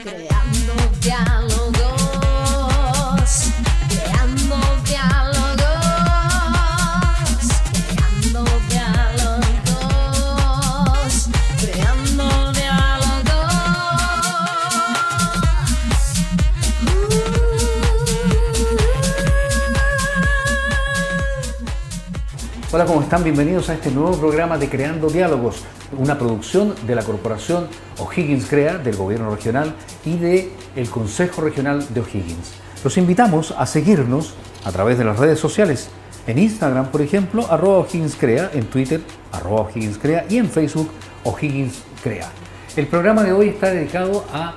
Creando diálogos, creando diálogos, creando diálogos, creando diálogos. Hola, ¿cómo están? Bienvenidos a este nuevo programa de Creando Diálogos, una producción de la Corporación O'Higgins CREA, del Gobierno Regional y del Consejo Regional de O'Higgins. Los invitamos a seguirnos a través de las redes sociales, en Instagram, por ejemplo, @O'Higgins CREA, en Twitter, @O'Higgins CREA y en Facebook, O'Higgins CREA. El programa de hoy está dedicado a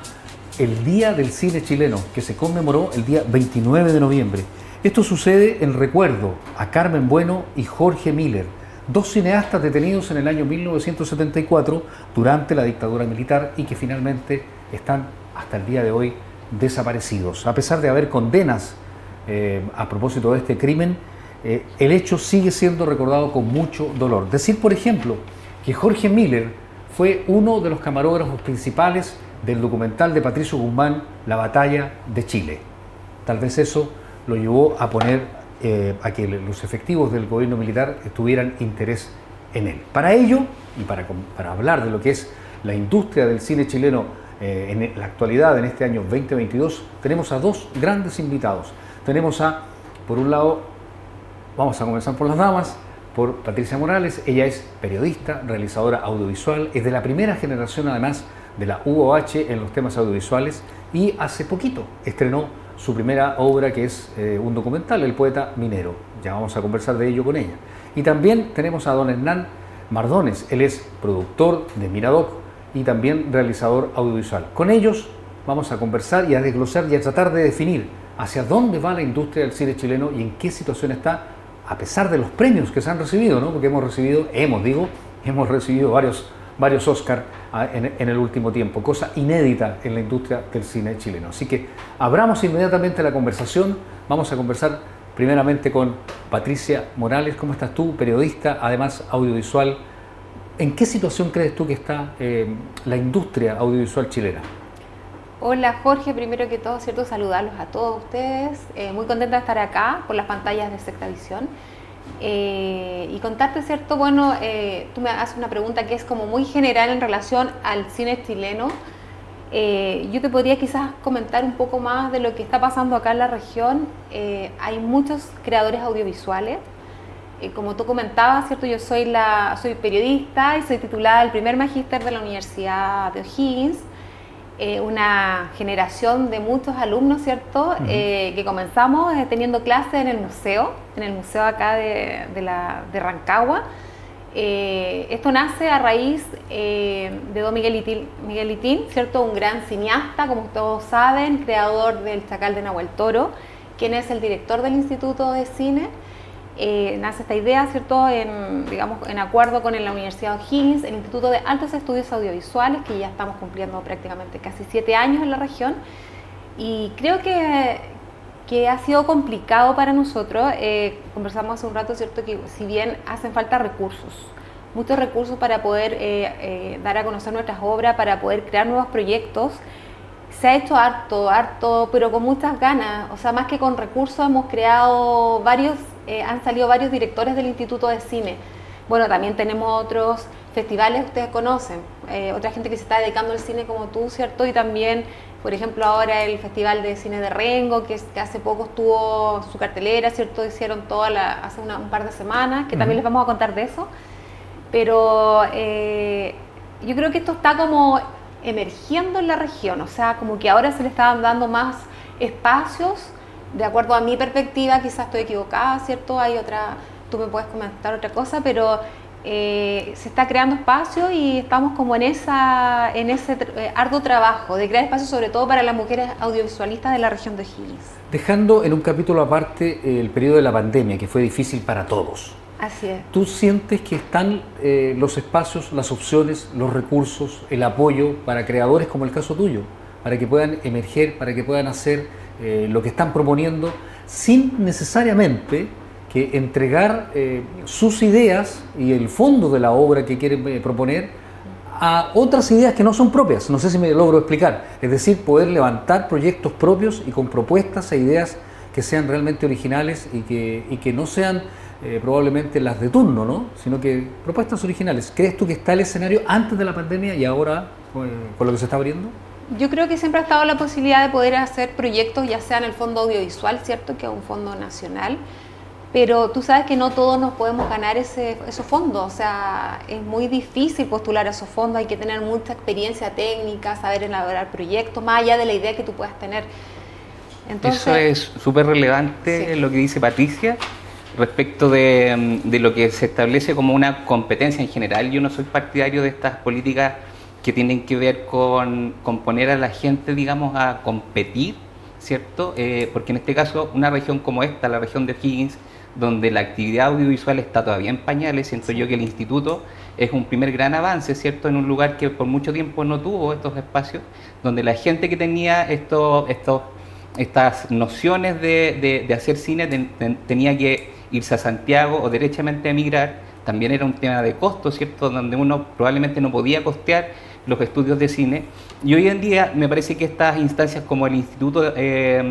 el Día del Cine Chileno, que se conmemoró el día 29 de noviembre. Esto sucede en recuerdo a Carmen Bueno y Jorge Miller, dos cineastas detenidos en el año 1974 durante la dictadura militar y que finalmente están hasta el día de hoy desaparecidos. A pesar de haber condenas a propósito de este crimen, el hecho sigue siendo recordado con mucho dolor. Decir, por ejemplo, que Jorge Miller fue uno de los camarógrafos principales del documental de Patricio Guzmán, La Batalla de Chile. Tal vez eso lo llevó a poner a que los efectivos del gobierno militar tuvieran interés en él. Para ello, y para hablar de lo que es la industria del cine chileno en la actualidad, en este año 2022, tenemos a dos grandes invitados. Tenemos por un lado, vamos a comenzar por las damas, por Patricia Morales. Ella es periodista, realizadora audiovisual, es de la primera generación además de la UOH en los temas audiovisuales y hace poquito estrenó su primera obra, que es un documental, El Poeta Minero. Ya vamos a conversar de ello con ella. Y también tenemos a don Hernán Mardones. Él es productor de Miradoc y también realizador audiovisual. Con ellos vamos a conversar y a desglosar y a tratar de definir hacia dónde va la industria del cine chileno y en qué situación está, a pesar de los premios que se han recibido, ¿no? Porque hemos recibido varios Oscar en el último tiempo, cosa inédita en la industria del cine chileno. Así que abramos inmediatamente la conversación. Vamos a conversar primeramente con Patricia Morales. ¿Cómo estás tú, periodista, además audiovisual? ¿En qué situación crees tú que está la industria audiovisual chilena? Hola Jorge, primero que todo, ¿cierto? Saludarlos a todos ustedes. Muy contenta de estar acá por las pantallas de Sexta Visión. Y contarte, ¿cierto? Bueno, tú me haces una pregunta que es como muy general en relación al cine chileno. Yo te podría quizás comentar un poco más de lo que está pasando acá en la región. Hay muchos creadores audiovisuales. Como tú comentabas, ¿cierto? Yo soy periodista y soy titulada del primer magíster de la Universidad de O'Higgins. Una generación de muchos alumnos, ¿cierto? Que comenzamos teniendo clases en el museo acá de Rancagua. Esto nace a raíz de don Miguel Litín, ¿cierto? Un gran cineasta, como todos saben, creador del Chacal de Nahuel Toro, quien es el director del Instituto de Cine. Nace esta idea, ¿cierto? En acuerdo con la Universidad de O'Higgins, el Instituto de Altos Estudios Audiovisuales, que ya estamos cumpliendo prácticamente casi 7 años en la región. Y creo que ha sido complicado para nosotros. Conversamos hace un rato, ¿cierto? Que si bien hacen falta recursos, muchos recursos para poder dar a conocer nuestras obras, para poder crear nuevos proyectos, se ha hecho harto, pero con muchas ganas. O sea, más que con recursos, hemos creado han salido varios directores del Instituto de Cine. Bueno, también tenemos otros festivales que ustedes conocen, otra gente que se está dedicando al cine como tú, ¿cierto? Y también, por ejemplo, ahora el Festival de Cine de Rengo, que hace poco estuvo su cartelera, ¿cierto? Hicieron hace un par de semanas, que también les vamos a contar de eso. Pero yo creo que esto está como emergiendo en la región, o sea, como que ahora se le están dando más espacios. De acuerdo a mi perspectiva, quizás estoy equivocada, ¿cierto? Tú me puedes comentar otra cosa, pero se está creando espacio y estamos como en ese arduo trabajo de crear espacio, sobre todo para las mujeres audiovisualistas de la región de O'Higgins. Dejando en un capítulo aparte el periodo de la pandemia, que fue difícil para todos. Así es. ¿Tú sientes que están los espacios, las opciones, los recursos, el apoyo para creadores como el caso tuyo? para que puedan emerger, para que puedan hacer lo que están proponiendo, sin necesariamente que entregar sus ideas y el fondo de la obra que quieren proponer a otras ideas que no son propias. No sé si me logro explicar. Es decir, poder levantar proyectos propios y con propuestas e ideas que sean realmente originales y que no sean probablemente las de turno, ¿no? Sino que propuestas originales. ¿Crees tú que está el escenario antes de la pandemia y ahora con lo que se está abriendo? Yo creo que siempre ha estado la posibilidad de poder hacer proyectos, ya sea en el fondo audiovisual, ¿cierto? Que es un fondo nacional, pero tú sabes que no todos nos podemos ganar esos fondos, o sea, es muy difícil postular a esos fondos, hay que tener mucha experiencia técnica, saber elaborar proyectos, más allá de la idea que tú puedas tener. Entonces, eso es súper relevante, sí, lo que dice Patricia respecto de lo que se establece como una competencia en general. Yo no soy partidario de estas políticas que tienen que ver con poner a la gente, digamos, a competir, ¿cierto? Porque en este caso, una región como esta, la región de O'Higgins, donde la actividad audiovisual está todavía en pañales, siento yo que el instituto es un primer gran avance, ¿cierto? En un lugar que por mucho tiempo no tuvo estos espacios, donde la gente que tenía estas nociones de hacer cine tenía que irse a Santiago o derechamente emigrar. También era un tema de costo, ¿cierto? Donde uno probablemente no podía costear los estudios de cine. Y hoy en día me parece que estas instancias como el Instituto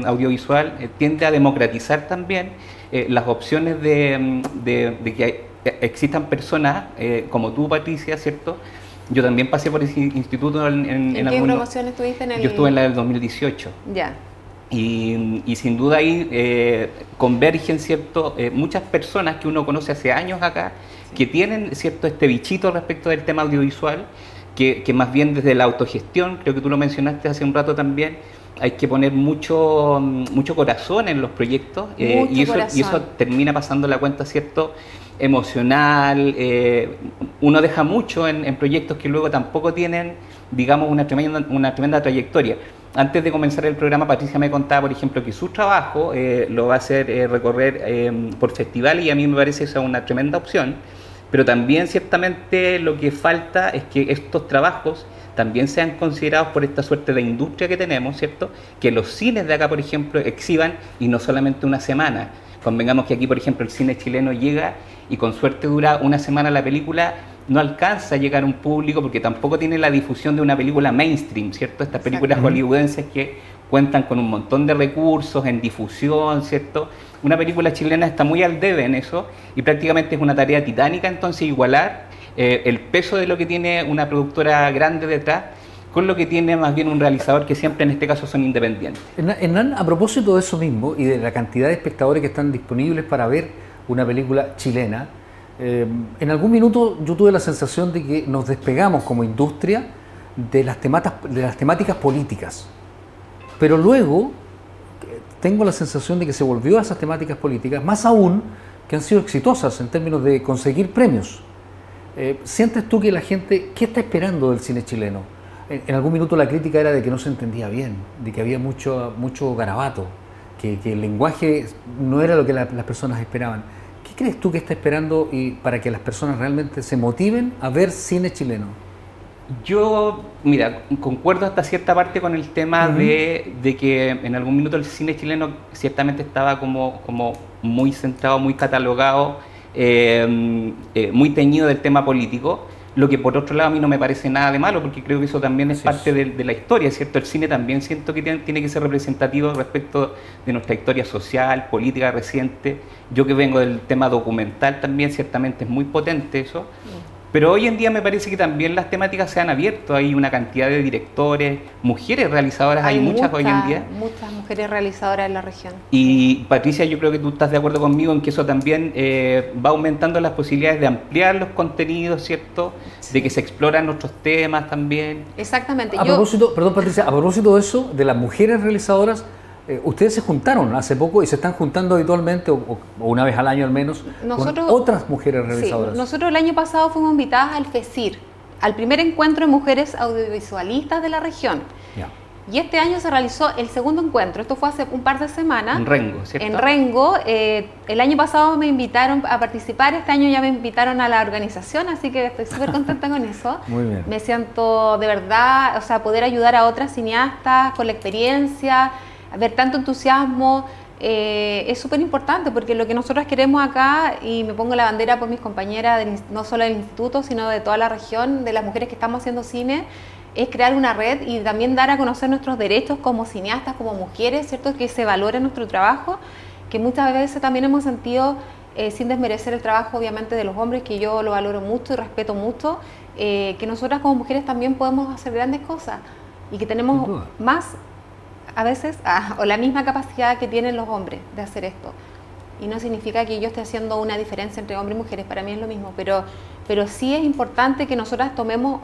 Audiovisual tiende a democratizar también las opciones de que existan personas como tú, Patricia, ¿cierto? Yo también pasé por ese instituto ¿En qué promoción estuviste en el...? Yo estuve en la del 2018. Ya. Y sin duda ahí convergen, ¿cierto? Muchas personas que uno conoce hace años acá, sí, que tienen, ¿cierto?, este bichito respecto del tema audiovisual, que más bien desde la autogestión, creo que tú lo mencionaste hace un rato también, hay que poner mucho corazón en los proyectos y eso termina pasando la cuenta, ¿cierto?, emocional. Uno deja mucho en proyectos que luego tampoco tienen, digamos, una tremenda trayectoria. Antes de comenzar el programa, Patricia me contaba, por ejemplo, que su trabajo lo va a hacer recorrer por festivales, y a mí me parece esa una tremenda opción, pero también ciertamente lo que falta es que estos trabajos también sean considerados por esta suerte de industria que tenemos, ¿cierto? Que los cines de acá, por ejemplo, exhiban, y no solamente una semana. Convengamos que aquí, por ejemplo, el cine chileno llega y con suerte dura una semana la película, no alcanza a llegar a un público porque tampoco tiene la difusión de una película mainstream, ¿cierto? Estas películas hollywoodenses que cuentan con un montón de recursos en difusión, ¿cierto? Una película chilena está muy al debe en eso y prácticamente es una tarea titánica entonces igualar el peso de lo que tiene una productora grande detrás con lo que tiene más bien un realizador que siempre en este caso son independientes. Hernán, a propósito de eso mismo y de la cantidad de espectadores que están disponibles para ver una película chilena, en algún minuto yo tuve la sensación de que nos despegamos como industria de las temáticas políticas, pero luego tengo la sensación de que se volvió a esas temáticas políticas, más aún que han sido exitosas en términos de conseguir premios. ¿Sientes tú que la gente, qué está esperando del cine chileno? En algún minuto la crítica era de que no se entendía bien, de que había mucho garabato, que el lenguaje no era lo que las personas esperaban. ¿Qué crees tú que está esperando para que las personas realmente se motiven a ver cine chileno? Yo, mira, concuerdo hasta cierta parte con el tema de que en algún minuto el cine chileno ciertamente estaba como muy centrado, muy catalogado, muy teñido del tema político, lo que por otro lado a mí no me parece nada de malo, porque creo que eso también es parte de la historia, ¿cierto? El cine también siento que tiene que ser representativo respecto de nuestra historia social, política reciente. Yo que vengo del tema documental también, ciertamente es muy potente eso. Pero hoy en día me parece que también las temáticas se han abierto, hay una cantidad de directores, mujeres realizadoras, hay muchas hoy en día. Muchas mujeres realizadoras en la región. Y Patricia, yo creo que tú estás de acuerdo conmigo en que eso también va aumentando las posibilidades de ampliar los contenidos, ¿cierto? Sí. De que se exploran otros temas también. Exactamente. Perdón Patricia, a propósito de eso, de las mujeres realizadoras, ustedes se juntaron hace poco y se están juntando habitualmente, o una vez al año al menos, con otras mujeres realizadoras. Sí, nosotros el año pasado fuimos invitadas al FECIR, al primer encuentro de mujeres audiovisualistas de la región. Y este año se realizó el segundo encuentro, esto fue hace un par de semanas. En Rengo, ¿cierto? En Rengo, el año pasado me invitaron a participar, este año ya me invitaron a la organización, así que estoy súper contenta con eso. Muy bien. Me siento de verdad, o sea, poder ayudar a otras cineastas con la experiencia, ver tanto entusiasmo, es súper importante porque lo que nosotros queremos acá, y me pongo la bandera por mis compañeras, no solo del instituto, sino de toda la región, de las mujeres que estamos haciendo cine, es crear una red y también dar a conocer nuestros derechos como cineastas, como mujeres, ¿cierto? Que se valore nuestro trabajo, que muchas veces también hemos sentido, sin desmerecer el trabajo obviamente de los hombres, que yo lo valoro mucho y respeto mucho, que nosotras como mujeres también podemos hacer grandes cosas y que tenemos más, a veces, o la misma capacidad que tienen los hombres de hacer esto. Y no significa que yo esté haciendo una diferencia entre hombres y mujeres, para mí es lo mismo, pero sí es importante que nosotras tomemos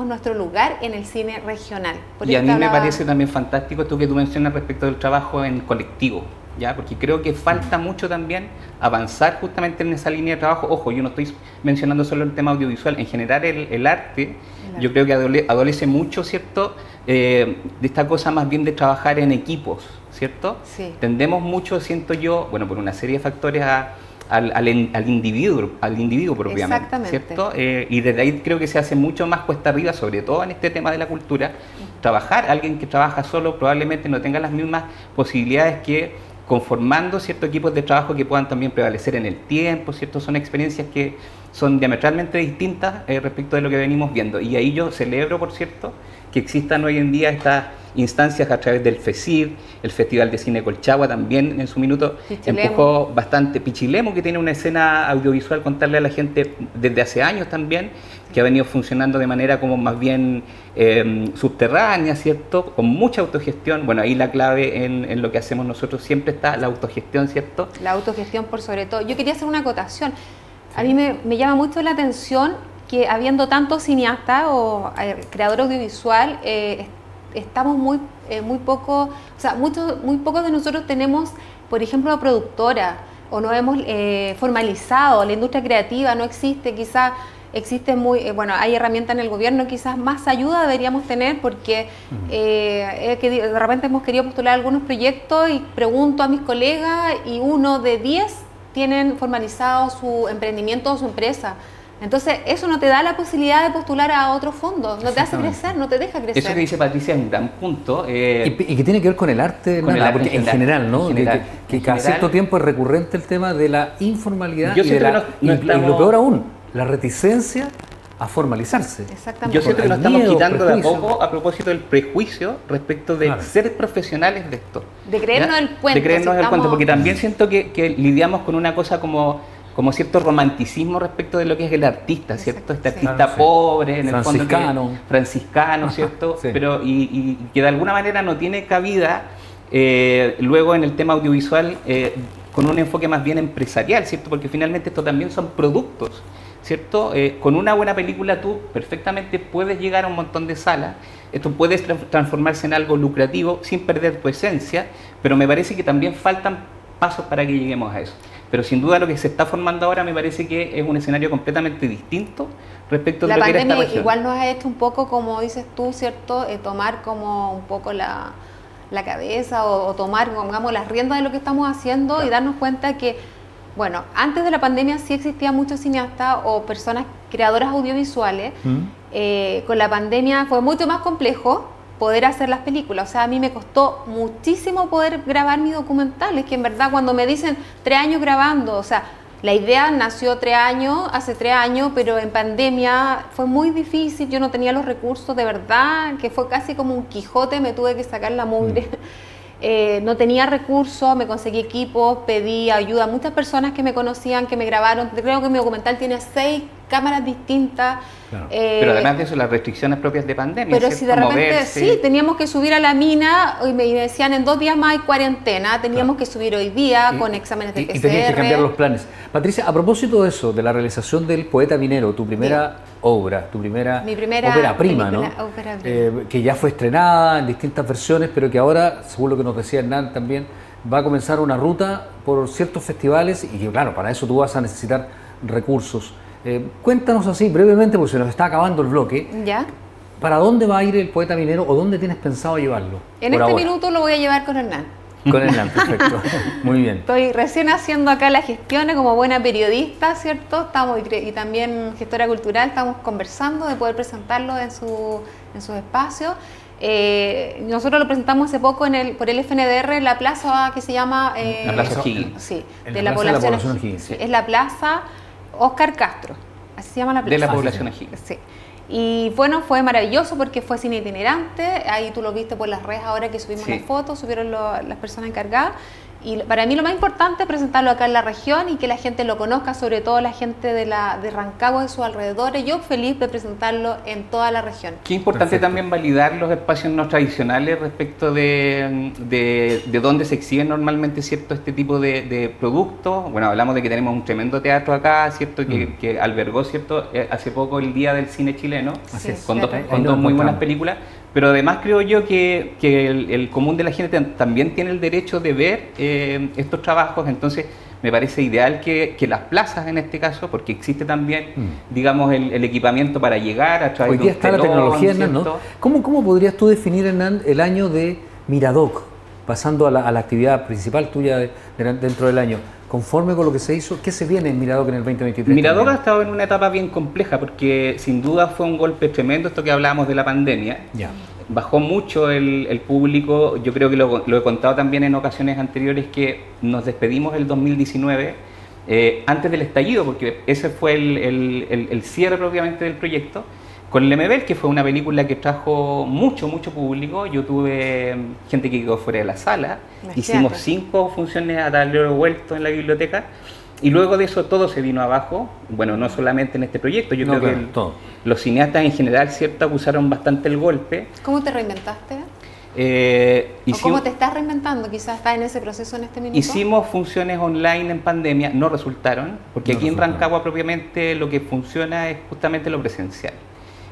nuestro lugar en el cine regional. Y a mí me parece también fantástico esto que tú mencionas respecto del trabajo en colectivo, ¿ya? Porque creo que falta mucho también avanzar justamente en esa línea de trabajo. Ojo, yo no estoy mencionando solo el tema audiovisual, en general el arte, yo creo que adolece mucho, ¿cierto?, de esta cosa más bien de trabajar en equipos, ¿cierto? Sí. Tendemos mucho, siento yo, bueno, por una serie de factores al individuo propiamente, Exactamente. ¿cierto? Y desde ahí creo que se hace mucho más cuesta arriba, sobre todo en este tema de la cultura. Alguien que trabaja solo probablemente no tenga las mismas posibilidades que conformando ciertos equipos de trabajo que puedan también prevalecer en el tiempo, ¿cierto? Son experiencias que son diametralmente distintas respecto de lo que venimos viendo. Y ahí yo celebro, por cierto, que existan hoy en día estas instancias a través del FECIR, el Festival de Cine Colchagua también en su minuto Pichilemu. empujó bastante. Pichilemu, que tiene una escena audiovisual, contarle a la gente desde hace años también, que ha venido funcionando de manera como más bien subterránea, ¿cierto? Con mucha autogestión. Bueno, ahí la clave en lo que hacemos nosotros siempre está la autogestión, ¿cierto? La autogestión por sobre todo. Yo quería hacer una acotación. A mí me llama mucho la atención que habiendo tantos cineastas o creador audiovisual, estamos muy poco, o sea, muy pocos de nosotros tenemos, por ejemplo, productora, o no hemos formalizado, la industria creativa no existe, quizás existe bueno, hay herramientas en el gobierno, quizás más ayuda deberíamos tener porque de repente hemos querido postular algunos proyectos y pregunto a mis colegas y 1 de 10 tienen formalizado su emprendimiento o su empresa. Entonces, eso no te da la posibilidad de postular a otros fondos, no te hace crecer, no te deja crecer. Eso que dice Patricia es un gran punto. Y que tiene que ver con el arte, con el arte porque en general, ¿no? Que cada cierto tiempo es recurrente el tema de la informalidad y lo peor aún, la reticencia a formalizarse. Exactamente. Yo siento que nos El estamos miedo, quitando de a prejuicio. poco a propósito del prejuicio respecto de ser profesionales de esto. De creernos ¿ya? el cuento. De creernos si el cuento, estamos- porque también siento que lidiamos con una cosa como cierto romanticismo respecto de lo que es el artista, ¿cierto? Este artista Claro, sí. pobre, en el fondo franciscano, Ajá, ¿cierto? sí. Pero y que de alguna manera no tiene cabida luego en el tema audiovisual con un enfoque más bien empresarial, ¿cierto? Porque finalmente esto también son productos, ¿cierto? Con una buena película tú perfectamente puedes llegar a un montón de salas, esto puede transformarse en algo lucrativo sin perder tu esencia, pero me parece que también faltan pasos para que lleguemos a eso. Pero sin duda lo que se está formando ahora me parece que es un escenario completamente distinto respecto de La lo que era esta pandemia región. igual nos ha hecho un poco, como dices tú, ¿cierto? Tomar como un poco la cabeza o tomar, digamos, las riendas de lo que estamos haciendo y darnos cuenta que, bueno, antes de la pandemia sí existían muchos cineastas o personas creadoras audiovisuales. Con la pandemia fue mucho más complejo poder hacer las películas. O sea, a mí me costó muchísimo poder grabar mis documentales, que en verdad cuando me dicen 3 años grabando, o sea, la idea nació hace 3 años, pero en pandemia fue muy difícil, yo no tenía los recursos, de verdad, que fue casi como un Quijote, me tuve que sacar la mugre. No tenía recursos, me conseguí equipos, pedí ayuda a muchas personas que me conocían, que me grabaron. Creo que mi documental tiene 6 cámaras distintas. Claro. Pero además de eso, las restricciones propias de pandemia, Pero ¿cierto? si de repente, Moverse. sí, teníamos que subir a la mina y me decían en 2 días más hay cuarentena, teníamos que subir hoy día con exámenes de PCR. Y tenías que cambiar los planes. Patricia, a propósito de eso, de la realización del Poeta Minero, tu primera obra, Mi primera ópera prima, ¿no? película, ópera prima. Que ya fue estrenada en distintas versiones, pero que ahora, según lo que nos decía Hernán también, va a comenzar una ruta por ciertos festivales y que, claro, para eso tú vas a necesitar recursos. Cuéntanos así brevemente, porque se nos está acabando el bloque. ¿Ya? ¿Para dónde va a ir el poeta minero o dónde tienes pensado llevarlo? En por este ahora? minuto lo voy a llevar con Hernán. Con Hernán, perfecto. Muy bien. Estoy recién haciendo acá las gestiones como buena periodista, ¿cierto? Y también gestora cultural, estamos conversando de poder presentarlo en sus espacios. Nosotros lo presentamos hace poco por el FNDR en la plaza que se llama... La Plaza O'Higgins. Sí, En de la la plaza de la población población O'Higgins. O'Higgins, sí. Es la plaza Oscar Castro, así se llama la plaza. De la Ah, sí, población sí. O'Higgins. Sí. Y bueno, fue maravilloso porque fue cine itinerante, ahí tú lo viste por las redes ahora que subimos Sí. las fotos, subieron las personas encargadas. Y para mí lo más importante es presentarlo acá en la región y que la gente lo conozca, sobre todo la gente de Rancagua y sus alrededores. Yo feliz de presentarlo en toda la región. Qué importante Perfecto. también validar los espacios no tradicionales respecto de dónde se exhiben normalmente, ¿cierto?, este tipo de productos. Bueno, hablamos de que tenemos un tremendo teatro acá, ¿cierto?, que albergó, ¿cierto?, hace poco el Día del Cine Chileno, Así es. con dos Ahí con lo dos muy buenas encontramos. películas. Pero además creo yo que el común de la gente también tiene el derecho de ver estos trabajos, entonces me parece ideal que las plazas en este caso, porque existe también, digamos, el equipamiento para llegar a través Hoy de día un está la telón, tecnología, Hernán, ¿no? ¿cierto? ¿Cómo podrías tú definir, Hernán, el año de Miradoc, pasando a la actividad principal tuya dentro del año? Conforme con lo que se hizo, ¿qué se viene en Miradoc en el 2023? Miradoc ha también? estado en una etapa bien compleja porque sin duda fue un golpe tremendo esto que hablábamos de la pandemia. Ya. Bajó mucho el público, yo creo que lo he contado también en ocasiones anteriores que nos despedimos el 2019 antes del estallido, porque ese fue el cierre propiamente del proyecto, con Lemebel, que fue una película que trajo mucho público. Yo tuve gente que quedó fuera de la sala, Imagínate. hicimos 5 funciones a tablero vuelto en la biblioteca, y luego de eso todo se vino abajo. Bueno, no solamente en este proyecto, yo No, creo claro, que todo. los cineastas en general, ¿cierto?, acusaron bastante el golpe. ¿Cómo te reinventaste? ¿O Hicimos, cómo te estás reinventando? Quizás estás en ese proceso en este minuto. hicimos funciones online en pandemia, no resultaron, porque No aquí resultaron. en Rancagua propiamente lo que funciona es justamente lo presencial.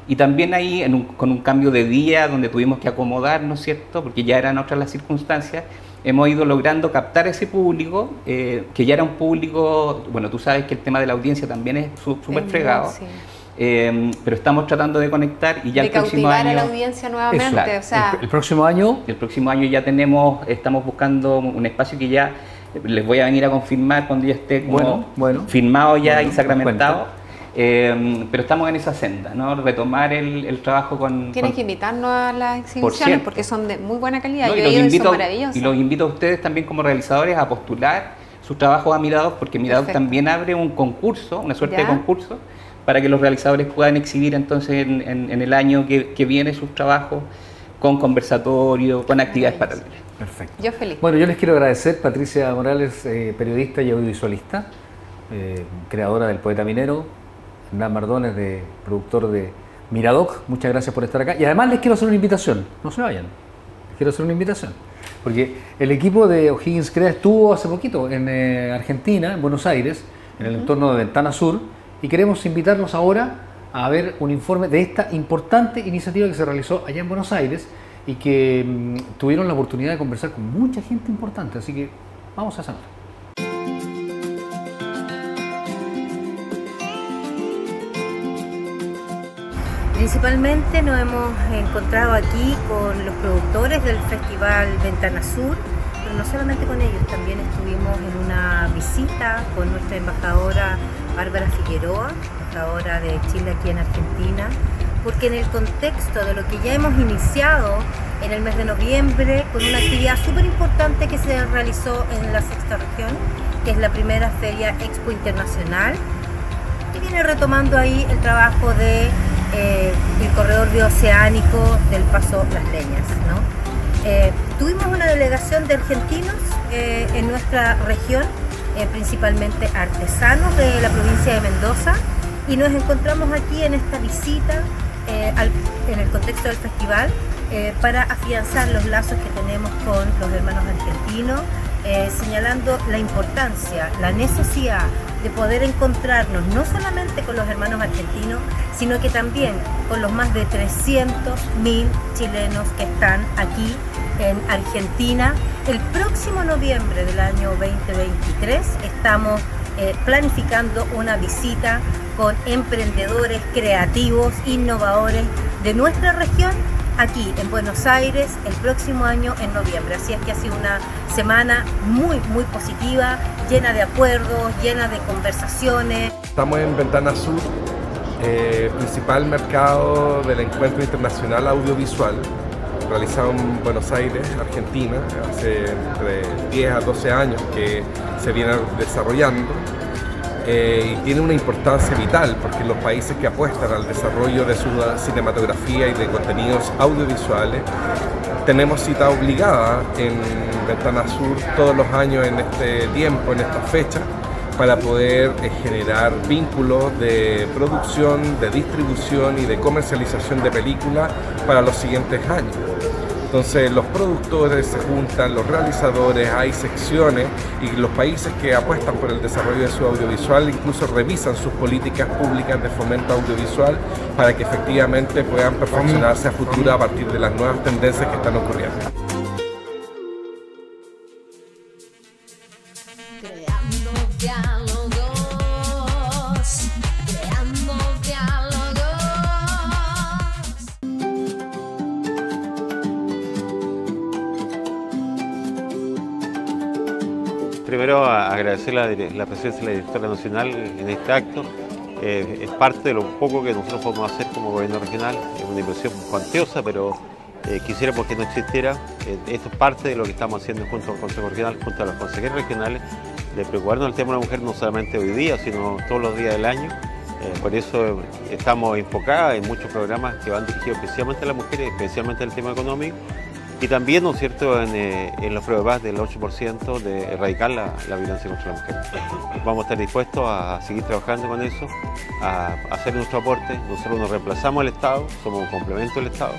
Y también ahí, con un cambio de día donde tuvimos que acomodarnos, ¿cierto?, porque ya eran otras las circunstancias, hemos ido logrando captar ese público, que ya era un público, bueno, tú sabes que el tema de la audiencia también es súper fregado, Sí. Pero estamos tratando de conectar y ya De el próximo cautivar a año... la audiencia nuevamente, Claro. o sea... El próximo año, El próximo año ya estamos buscando un espacio que ya les voy a venir a confirmar cuando ya esté como Bueno. firmado ya Bueno, y sacramentado. cuenta. Pero estamos en esa senda, ¿no? Retomar el trabajo con... Tienes con- que invitarnos a las exhibiciones cierto. porque son de muy buena calidad. No, Yo he ido y son maravillosas. y los invito a ustedes también como realizadores a postular sus trabajos a Miradoc, porque Miradoc Perfecto. también abre un concurso, una suerte Ya. de concurso, para que los realizadores puedan exhibir entonces en el año que viene sus trabajos con conversatorio, con actividades Maravilloso. paralelas. perfecto. Yo feliz. Bueno, yo les quiero agradecer, Patricia Morales, periodista y audiovisualista, creadora del Poeta Minero, Hernán Mardones, productor de Miradoc, muchas gracias por estar acá. Y además les quiero hacer una invitación, no se vayan, les quiero hacer una invitación, porque el equipo de O'Higgins Crea estuvo hace poquito en Argentina, en Buenos Aires, en el entorno de Ventana Sur, y queremos invitarlos ahora a ver un informe de esta importante iniciativa que se realizó allá en Buenos Aires y que tuvieron la oportunidad de conversar con mucha gente importante, así que vamos a esa nota. Principalmente nos hemos encontrado aquí con los productores del Festival Ventana Sur, pero no solamente con ellos, también estuvimos en una visita con nuestra embajadora Bárbara Figueroa, embajadora de Chile aquí en Argentina, porque en el contexto de lo que ya hemos iniciado en el mes de noviembre con una actividad súper importante que se realizó en la sexta región, que es la primera Feria Expo Internacional, que viene retomando ahí el trabajo de el corredor bioceánico del Paso Las Leñas, ¿no? Tuvimos una delegación de argentinos en nuestra región, principalmente artesanos de la provincia de Mendoza, y nos encontramos aquí en esta visita en el contexto del festival para afianzar los lazos que tenemos con los hermanos argentinos, señalando la importancia, la necesidad de poder encontrarnos no solamente con los hermanos argentinos, sino que también con los más de 300.000 chilenos que están aquí en Argentina. El próximo noviembre del año 2023 estamos planificando una visita con emprendedores creativos, innovadores de nuestra región aquí en Buenos Aires el próximo año en noviembre. Así es que ha sido una semana muy positiva, llena de acuerdos, llena de conversaciones. Estamos en Ventana Sur, principal mercado del Encuentro Internacional Audiovisual, realizado en Buenos Aires, Argentina, hace entre 10 a 12 años que se viene desarrollando. Y tiene una importancia vital porque los países que apuestan al desarrollo de su cinematografía y de contenidos audiovisuales tenemos cita obligada en Ventana Sur todos los años en este tiempo, en esta fecha, para poder generar vínculos de producción, de distribución y de comercialización de películas para los siguientes años. Entonces los productores se juntan, los realizadores, hay secciones y los países que apuestan por el desarrollo de su audiovisual incluso revisan sus políticas públicas de fomento audiovisual para que efectivamente puedan perfeccionarse a futuro a partir de las nuevas tendencias que están ocurriendo. Creando diálogos, creando diálogos. Primero, agradecer la presencia de la directora nacional en este acto. Es parte de lo poco que nosotros podemos hacer como gobierno regional. Es una inversión cuantiosa, pero quisiéramos que no existiera. Esto es parte de lo que estamos haciendo junto al Consejo Regional, junto a los consejeros regionales, de preocuparnos del tema de la mujer no solamente hoy día, sino todos los días del año. Por eso estamos enfocados en muchos programas que van dirigidos especialmente a las mujeres, especialmente al tema económico. Y también, ¿no es cierto?, en los pruebas del 8% de erradicar la violencia contra la mujer. Vamos a estar dispuestos a seguir trabajando con eso, a hacer nuestro aporte. Nosotros nos reemplazamos al Estado, somos un complemento del Estado.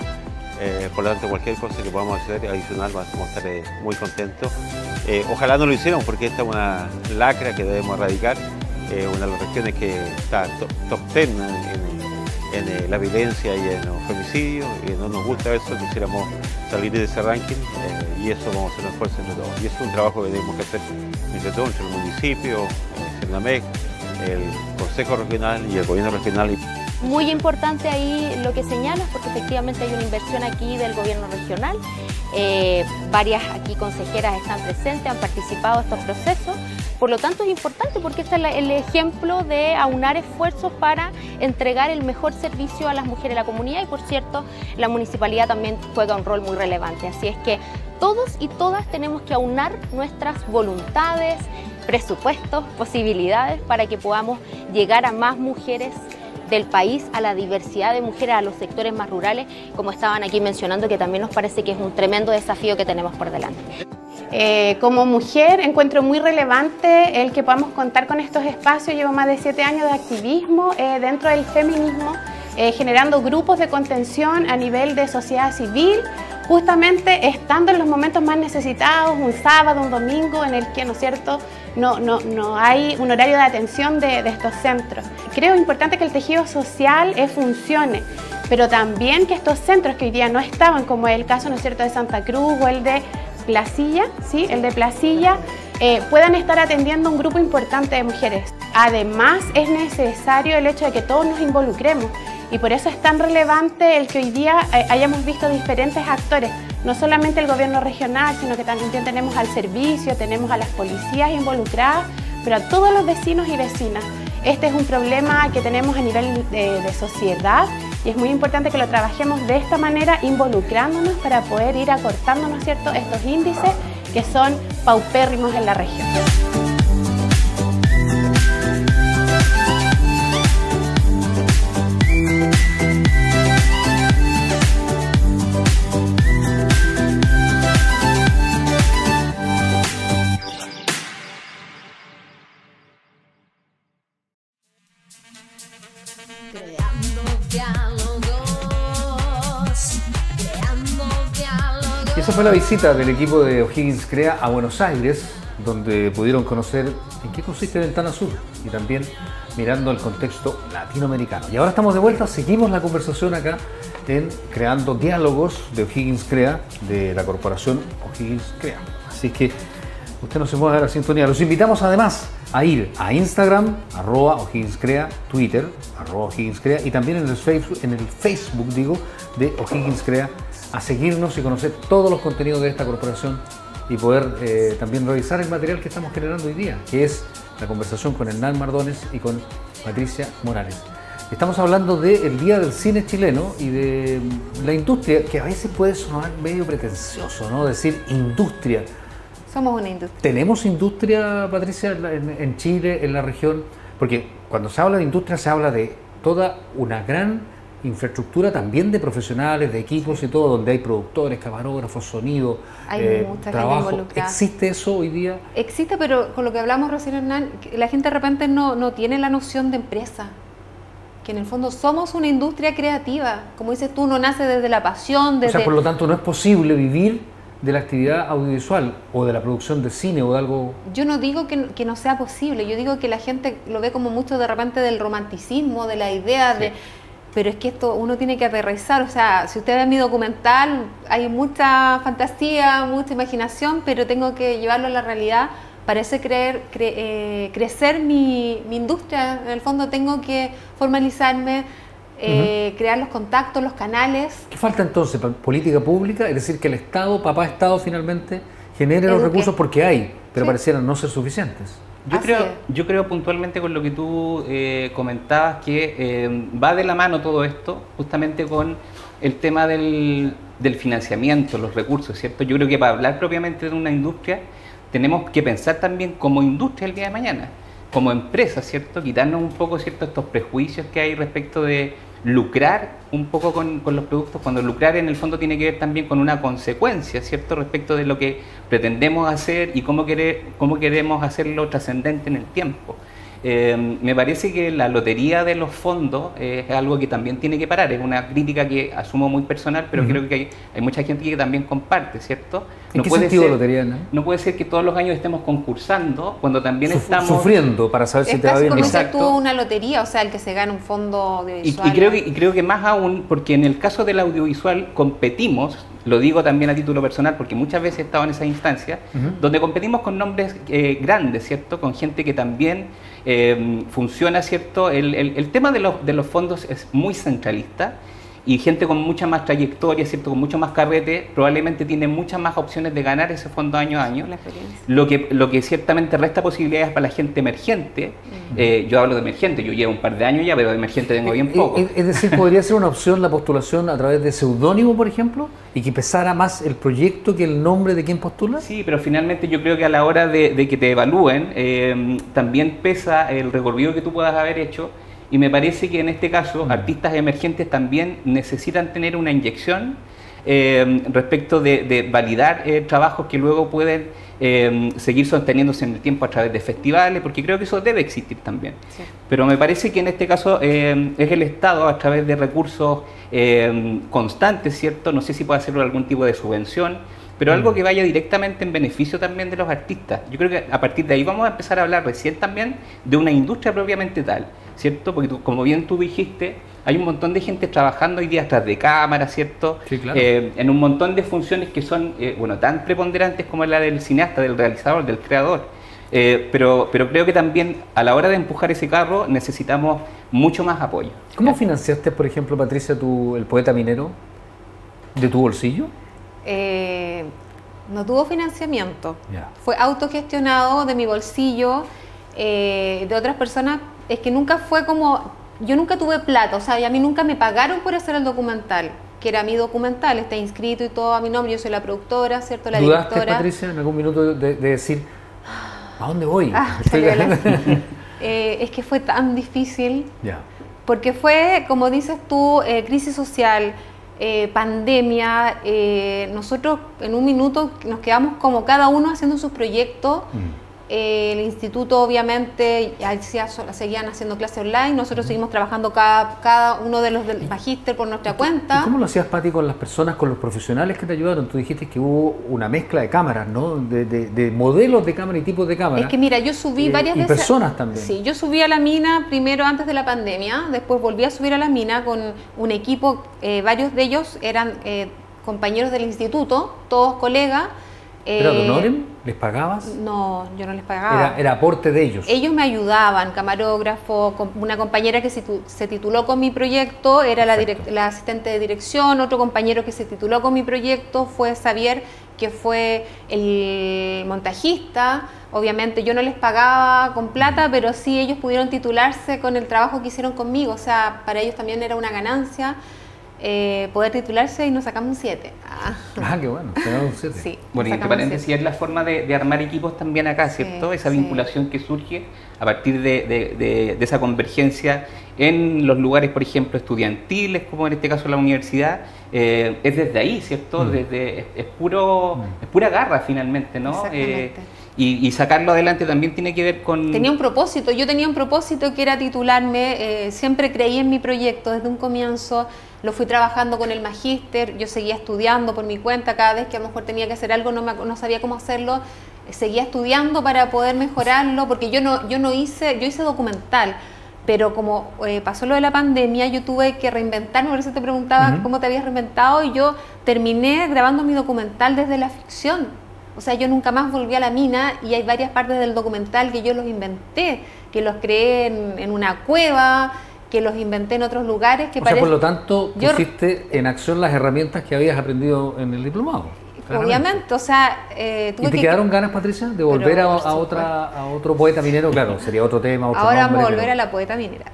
Por lo tanto, cualquier cosa que podamos hacer adicional vamos a estar muy contentos. Ojalá no lo hiciéramos porque esta es una lacra que debemos erradicar. Una de las regiones que está top 10 en la violencia y en los femicidios, y no nos gusta eso, quisiéramos salir de ese ranking y eso vamos a hacer un esfuerzo entre todos. Y eso es un trabajo que tenemos que hacer entre todos, entre el municipio, el CERNAMEC, el Consejo Regional y el Gobierno Regional. Muy importante ahí lo que señalas, porque efectivamente hay una inversión aquí del gobierno regional. Varias aquí consejeras están presentes, han participado en estos procesos. Por lo tanto es importante porque este es el ejemplo de aunar esfuerzos para entregar el mejor servicio a las mujeres de la comunidad y, por cierto, la municipalidad también juega un rol muy relevante. Así es que todos y todas tenemos que aunar nuestras voluntades, presupuestos, posibilidades para que podamos llegar a más mujeres del país, a la diversidad de mujeres, a los sectores más rurales, como estaban aquí mencionando, que también nos parece que es un tremendo desafío que tenemos por delante. Como mujer encuentro muy relevante el que podamos contar con estos espacios. Llevo más de 7 años de activismo dentro del feminismo, generando grupos de contención a nivel de sociedad civil, justamente estando en los momentos más necesitados, un sábado, un domingo, en el que, ¿no es cierto?, no hay un horario de atención de estos centros. Creo importante que el tejido social funcione, pero también que estos centros que hoy día no estaban, como es el caso, ¿no es cierto?, de Santa Cruz o el de Placilla, ¿sí?, el de Placilla, puedan estar atendiendo un grupo importante de mujeres. Además, es necesario el hecho de que todos nos involucremos y por eso es tan relevante el que hoy día hayamos visto diferentes actores, no solamente el gobierno regional, sino que también tenemos al servicio, tenemos a las policías involucradas, pero a todos los vecinos y vecinas. Este es un problema que tenemos a nivel de sociedad y es muy importante que lo trabajemos de esta manera, involucrándonos para poder ir acortando, ¿no es cierto?, estos índices que son paupérrimos en la región. Creando diálogos, creando diálogos. Y esa fue la visita del equipo de O'Higgins CREA a Buenos Aires, donde pudieron conocer en qué consiste Ventana Sur y también mirando el contexto latinoamericano. Y ahora estamos de vuelta, seguimos la conversación acá en Creando Diálogos de O'Higgins CREA, de la corporación O'Higgins CREA. Así que usted no se mueva de la sintonía. Los invitamos además a ir a Instagram, @O'HigginsCrea, Twitter, @O'HigginsCrea, y también en el Facebook de O'Higgins Crea, a seguirnos y conocer todos los contenidos de esta corporación y poder también revisar el material que estamos generando hoy día, que es la conversación con Hernán Mardones y con Patricia Morales. Estamos hablando del Día del Cine Chileno y de la industria, que a veces puede sonar medio pretencioso, ¿no? Decir industria. Somos una industria. ¿Tenemos industria, Patricia, en Chile, en la región? Porque cuando se habla de industria se habla de toda una gran infraestructura también de profesionales, de equipos y todo, donde hay productores, camarógrafos, sonido, Hay mucha trabajo. gente involucrada. ¿Existe eso hoy día? Existe, pero con lo que hablamos recién, Hernán, la gente de repente no tiene la noción de empresa. Que en el fondo somos una industria creativa. Como dices tú, no nace desde la pasión, desde... O sea, por lo tanto, no es posible vivir de la actividad audiovisual o de la producción de cine o de algo... Yo no digo que no sea posible, yo digo que la gente lo ve como mucho de repente del romanticismo, de la idea de... Pero es que esto uno tiene que aterrizar, o sea, si ustedes ven mi documental, hay mucha fantasía, mucha imaginación, pero tengo que llevarlo a la realidad. Parece crecer mi industria. En el fondo tengo que formalizarme, crear los contactos, los canales. ¿Qué falta entonces? ¿Política pública? Es decir, que el Estado, papá Estado, finalmente genere los recursos, porque hay, pero parecieran no ser suficientes. Yo creo puntualmente con lo que tú comentabas, que va de la mano todo esto justamente con el tema del financiamiento, los recursos, ¿cierto? Yo creo que para hablar propiamente de una industria tenemos que pensar también como industria el día de mañana, como empresa, ¿cierto? Quitarnos un poco, ¿cierto?, estos prejuicios que hay respecto de lucrar un poco con los productos, cuando lucrar en el fondo tiene que ver también con una consecuencia, ¿cierto?, respecto de lo que pretendemos hacer y cómo queremos hacerlo trascendente en el tiempo. Me parece que la lotería de los fondos es algo que también tiene que parar. Es una crítica que asumo muy personal, pero creo que hay mucha gente que también comparte, ¿cierto? ¿En qué sentido lotería, no? No puede ser que todos los años estemos concursando cuando también estamos... Sufriendo para saber si te va bien. Es casi como una lotería, o sea, el que se gana un fondo audiovisual. Y creo que más aún, porque en el caso del audiovisual competimos, lo digo también a título personal, porque muchas veces he estado en esa instancia, donde competimos con nombres grandes, ¿cierto? Con gente que también funciona, ¿cierto? El tema de los fondos es muy centralista, y gente con mucha más trayectoria, ¿cierto?, con mucho más carrete, probablemente tiene muchas más opciones de ganar ese fondo año a año, lo que ciertamente resta posibilidades para la gente emergente. Yo hablo de emergente, yo llevo un par de años ya, pero de emergente tengo bien poco. Es decir, ¿podría ser una opción la postulación a través de seudónimo, por ejemplo, y que pesara más el proyecto que el nombre de quien postula? Sí, pero finalmente yo creo que a la hora de que te evalúen, también pesa el recorrido que tú puedas haber hecho. Y me parece que en este caso artistas emergentes también necesitan tener una inyección respecto de validar trabajos que luego pueden seguir sosteniéndose en el tiempo a través de festivales, porque creo que eso debe existir también. Sí. Pero me parece que en este caso es el Estado, a través de recursos constantes, ¿cierto? No sé si puede hacerlo algún tipo de subvención, pero algo que vaya directamente en beneficio también de los artistas. Yo creo que a partir de ahí vamos a empezar a hablar recién también de una industria propiamente tal, ¿cierto? Porque como bien tú dijiste, hay un montón de gente trabajando hoy día tras de cámara, ¿cierto? Sí, claro. En un montón de funciones que son, tan preponderantes como la del cineasta, del realizador, del creador. Pero creo que también a la hora de empujar ese carro necesitamos mucho más apoyo. ¿Cómo financiaste, por ejemplo, Patricia, el Poeta Minero? ¿De tu bolsillo? No tuvo financiamiento. Fue autogestionado de mi bolsillo, de otras personas. Es que nunca fue como... Yo nunca tuve plata, o sea, y a mí nunca me pagaron por hacer el documental, que era mi documental, está inscrito y todo a mi nombre, yo soy la productora, ¿cierto? La ¿Dudaste, directora. Patricia, en algún minuto de decir, ¿a dónde voy? Es que fue tan difícil, porque fue, como dices tú, crisis social, pandemia, nosotros en un minuto nos quedamos como cada uno haciendo sus proyectos. El instituto obviamente seguían haciendo clases online, nosotros seguimos trabajando cada uno de los del magíster por nuestra cuenta. ¿Y cómo lo hacías, Pati, con las personas, con los profesionales que te ayudaron? Tú dijiste que hubo una mezcla de cámaras, ¿no? De modelos de cámara y tipos de cámara. Es que mira, yo subí varias veces. Y personas también. Sí, yo subí a la mina primero antes de la pandemia, después volví a subir a la mina con un equipo, varios de ellos eran compañeros del instituto, todos colegas. ¿Era de Honorem? ¿Les pagabas? No, yo no les pagaba. Era aporte de ellos. Ellos me ayudaban, camarógrafo, una compañera que se tituló con mi proyecto, era la asistente de dirección, otro compañero que se tituló con mi proyecto fue Xavier, que fue el montajista. Obviamente yo no les pagaba con plata, pero sí ellos pudieron titularse con el trabajo que hicieron conmigo, o sea, para ellos también era una ganancia. Poder titularse y nos sacamos un 7. Qué bueno, sacamos un 7. Sí, Bueno, y entre paréntesis es la forma de armar equipos también acá, ¿cierto? Esa vinculación que surge a partir de esa convergencia en los lugares, por ejemplo, estudiantiles, como en este caso la universidad, es desde ahí, ¿cierto? Es pura garra finalmente, ¿no? Exactamente. Y sacarlo adelante también tiene que ver con... Tenía un propósito, yo tenía un propósito que era titularme, siempre creí en mi proyecto desde un comienzo, lo fui trabajando con el magíster, yo seguía estudiando por mi cuenta, cada vez que a lo mejor tenía que hacer algo no sabía cómo hacerlo, seguía estudiando para poder mejorarlo, porque yo hice documental, pero como pasó lo de la pandemia, yo tuve que reinventarme, por eso te preguntaba cómo te habías reinventado, y yo terminé grabando mi documental desde la ficción. O sea, yo nunca más volví a la mina y hay varias partes del documental que yo los inventé, que los creé en una cueva, que los inventé en otros lugares. Que por lo tanto, pusiste en acción las herramientas que habías aprendido en el diplomado. Obviamente, o sea... ¿Y te quedaron ganas, Patricia, de volver a otro poeta minero? Claro, sería otro tema, otro ahora nombre, vamos a volver a la poeta minera.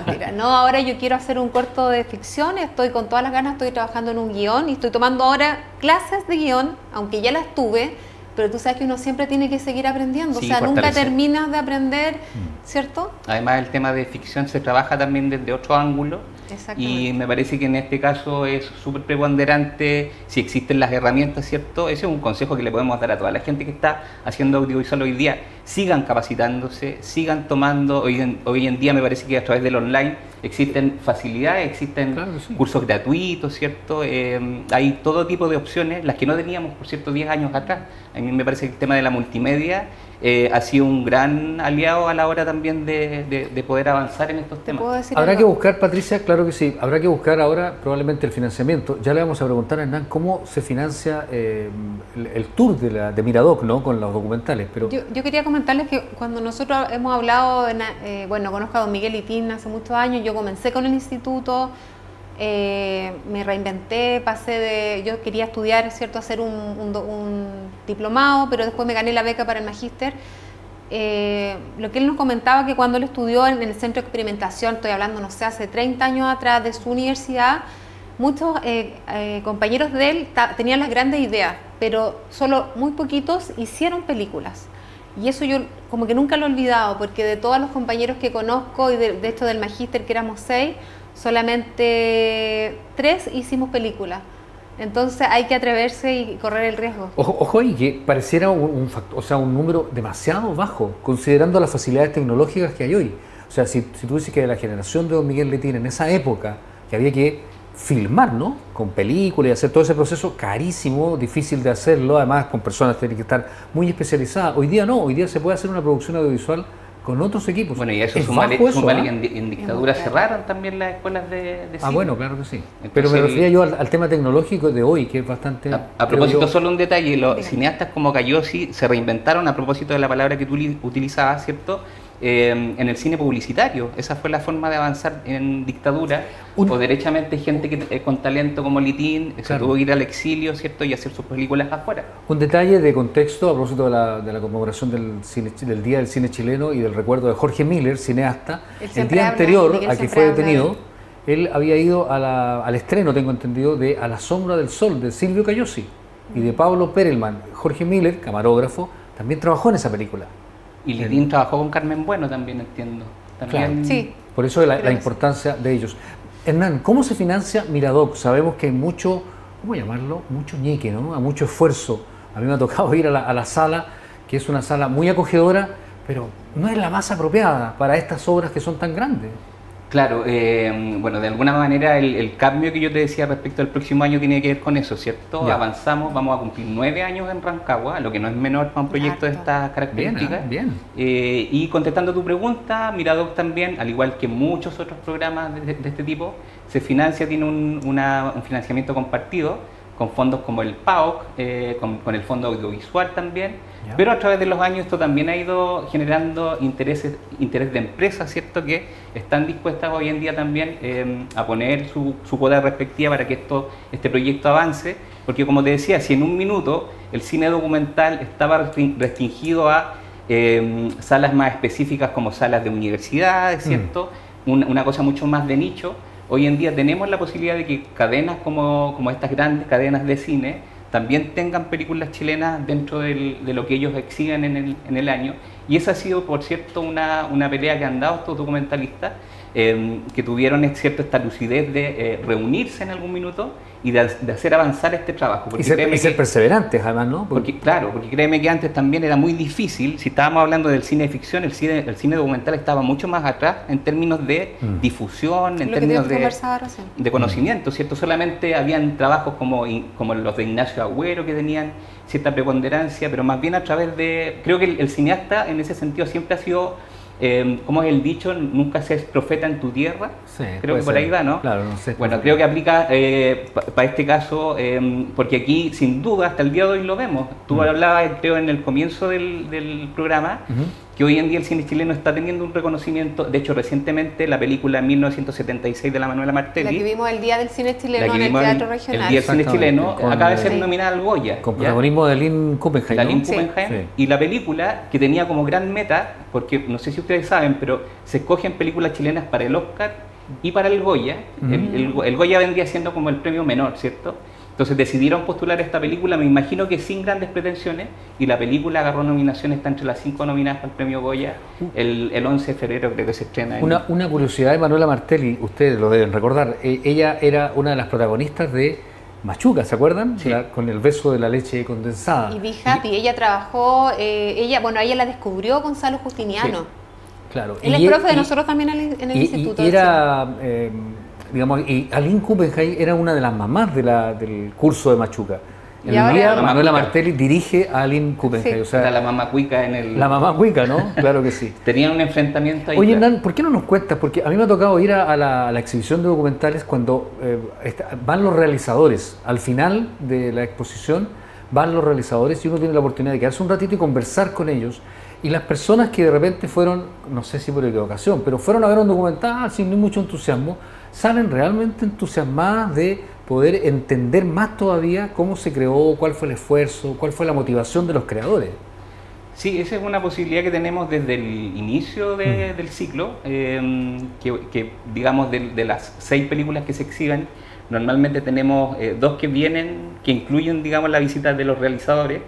Mentira. No, ahora yo quiero hacer un corto de ficción, estoy con todas las ganas, estoy trabajando en un guión y estoy tomando ahora clases de guión, aunque ya las tuve, pero tú sabes que uno siempre tiene que seguir aprendiendo, Sí, o sea, nunca fortalecer. terminas de aprender, ¿cierto? Además, el tema de ficción se trabaja también desde otro ángulo. Exactamente. Y me parece que en este caso es súper preponderante si existen las herramientas, ¿cierto? Ese es un consejo que le podemos dar a toda la gente que está haciendo audiovisual hoy día. Sigan capacitándose, sigan tomando. Hoy en día me parece que a través del online existen facilidades, existen cursos gratuitos, ¿cierto? Hay todo tipo de opciones, las que no teníamos, por cierto, 10 años atrás. A mí me parece que el tema de la multimedia ha sido un gran aliado a la hora también de poder avanzar en estos temas. ¿Puedo decir Habrá algo? que buscar, Patricia, claro que sí, habrá que buscar ahora probablemente el financiamiento. Ya le vamos a preguntar a Hernán cómo se financia el tour de Miradoc, ¿no? Con los documentales. Pero Yo quería comentarles que cuando nosotros hemos hablado, bueno, conozco a don Miguel Litín hace muchos años, yo comencé con el instituto, me reinventé, yo quería estudiar, ¿cierto? Hacer un diplomado, pero después me gané la beca para el magíster. Lo que él nos comentaba que cuando él estudió en el centro de experimentación, estoy hablando, no sé, hace 30 años atrás de su universidad, muchos compañeros de él tenían las grandes ideas, pero solo muy poquitos hicieron películas. Y eso yo como que nunca lo he olvidado, porque de todos los compañeros que conozco y de esto del magíster, que éramos 6, solamente 3 hicimos películas. Entonces hay que atreverse y correr el riesgo. ojo y que pareciera un número demasiado bajo, considerando las facilidades tecnológicas que hay hoy. O sea, si tú dices que de la generación de don Miguel Litín en esa época, que había que filmar, ¿no? Con películas y hacer todo ese proceso carísimo, difícil de hacerlo, además con personas que tienen que estar muy especializadas. Hoy día no, hoy día se puede hacer una producción audiovisual con otros equipos. Bueno, y eso ¿Es sumale bajo eso, que en dictadura cerraron también las escuelas de cine. bueno, claro que sí. Entonces, Pero me refería yo al tema tecnológico de hoy, que es bastante... A propósito, creo yo, solo un detalle, los Dígame. cineastas como Cayosi se reinventaron a propósito de la palabra que tú utilizabas, ¿cierto? En el cine publicitario. Esa fue la forma de avanzar en dictadura. O derechamente gente que con talento como Litín se Claro. tuvo que ir al exilio, ¿cierto? Y hacer sus películas afuera. Un detalle de contexto a propósito de la conmemoración del Día del Cine Chileno y del recuerdo de Jorge Miller, cineasta. Él El siempre día habla, anterior Miguel a que siempre fue habla de detenido, él. él había ido al estreno, tengo entendido, de A la sombra del sol, de Silvio Cayosi y de Pablo Perelman. Jorge Miller, camarógrafo, también trabajó en esa película. Y Litín trabajó con Carmen Bueno también, entiendo. También, Sí. Por eso la Creo que importancia de ellos. Hernán, ¿cómo se financia Miradoc? Sabemos que hay mucho, ¿cómo llamarlo? Mucho ñeque, ¿no? A mucho esfuerzo. A mí me ha tocado ir a la sala, que es una sala muy acogedora, pero no es la más apropiada para estas obras que son tan grandes. Claro, bueno, de alguna manera el cambio que yo te decía respecto al próximo año tiene que ver con eso, ¿cierto? Ya. Avanzamos, vamos a cumplir 9 años en Rancagua, lo que no es menor para un proyecto de Harto. estas características. Bien. Y contestando tu pregunta, Miradoc también, al igual que muchos otros programas de este tipo, se financia, tiene un financiamiento compartido con fondos como el PAOC, con el Fondo Audiovisual también, Ya. pero a través de los años esto también ha ido generando interés de empresas, ¿cierto?, que están dispuestas hoy en día también a poner su cuota respectiva para que este proyecto avance, porque como te decía, si en un minuto el cine documental estaba restringido a salas más específicas como salas de universidades, ¿cierto?, una cosa mucho más de nicho. Hoy en día tenemos la posibilidad de que cadenas como estas grandes cadenas de cine también tengan películas chilenas dentro de lo que ellos exhiben en el año. Y esa ha sido, por cierto, una pelea que han dado estos documentalistas, que tuvieron esta lucidez de reunirse en algún minuto y de hacer avanzar este trabajo. Y ser perseverantes, además, ¿no? Porque créeme que antes también era muy difícil. Si estábamos hablando del cine de ficción, el cine documental estaba mucho más atrás en términos de difusión, en términos de conocimiento, ¿cierto? Solamente habían trabajos como los de Ignacio Agüero que tenían cierta preponderancia, pero más bien a través de... Creo que el cineasta en ese sentido siempre ha sido... ¿cómo es el dicho? Nunca seas profeta en tu tierra. Sí, creo que por ahí va, ¿no? Claro, no sé. Bueno, creo que aplica para este caso, porque aquí sin duda hasta el día de hoy lo vemos. Tú hablabas, creo, en el comienzo del programa, que hoy en día el cine chileno está teniendo un reconocimiento. De hecho, recientemente la película 1976 de la Manuela Martelli, La que vimos el Día del Cine Chileno en el Teatro Regional. El Día del Cine Chileno acaba de ser nominada al Goya. Con protagonismo de Lynn Kuppenheim. La ¿no? Lynn Kuppenheim. Sí. Y la película que tenía como gran meta, porque no sé si ustedes saben, pero se escogen películas chilenas para el Oscar y para el Goya. El Goya vendría siendo como el premio menor, ¿cierto? Entonces decidieron postular esta película, me imagino que sin grandes pretensiones, y la película agarró nominaciones, está entre las 5 nominadas para el premio Goya, el 11 de febrero creo que se estrena. Una curiosidad de Manuela Martelli, ustedes lo deben recordar, ella era una de las protagonistas de Machuca, ¿se acuerdan? Sí. Con el beso de la leche condensada. Y Be Happy, ella trabajó, ella la descubrió Gonzalo Justiniano. Sí. Claro. Él es profe de nosotros también en el instituto. Y era, digamos, y Aline Kuppenheim era una de las mamás del curso de Machuca. Y El ahora- día La Manuela mamá Martelli dirige a Aline Kuppenheim. Sí. O sea, Era la mamá cuica en el... la mamá cuica, ¿no? Claro que sí. Tenían un enfrentamiento ahí. Oye, claro. Hernán, ¿por qué no nos cuentas? Porque a mí me ha tocado ir a la exhibición de documentales cuando van los realizadores. Al final de la exposición van los realizadores y uno tiene la oportunidad de quedarse un ratito y conversar con ellos. Y las personas que de repente fueron, no sé si por equivocación, pero fueron a ver un documental sin mucho entusiasmo, salen realmente entusiasmadas de poder entender más todavía cómo se creó, cuál fue el esfuerzo, cuál fue la motivación de los creadores. Sí, esa es una posibilidad que tenemos desde el inicio del ciclo, que digamos de las 6 películas que se exhiben, normalmente tenemos 2 que incluyen, digamos, la visita de los realizadores,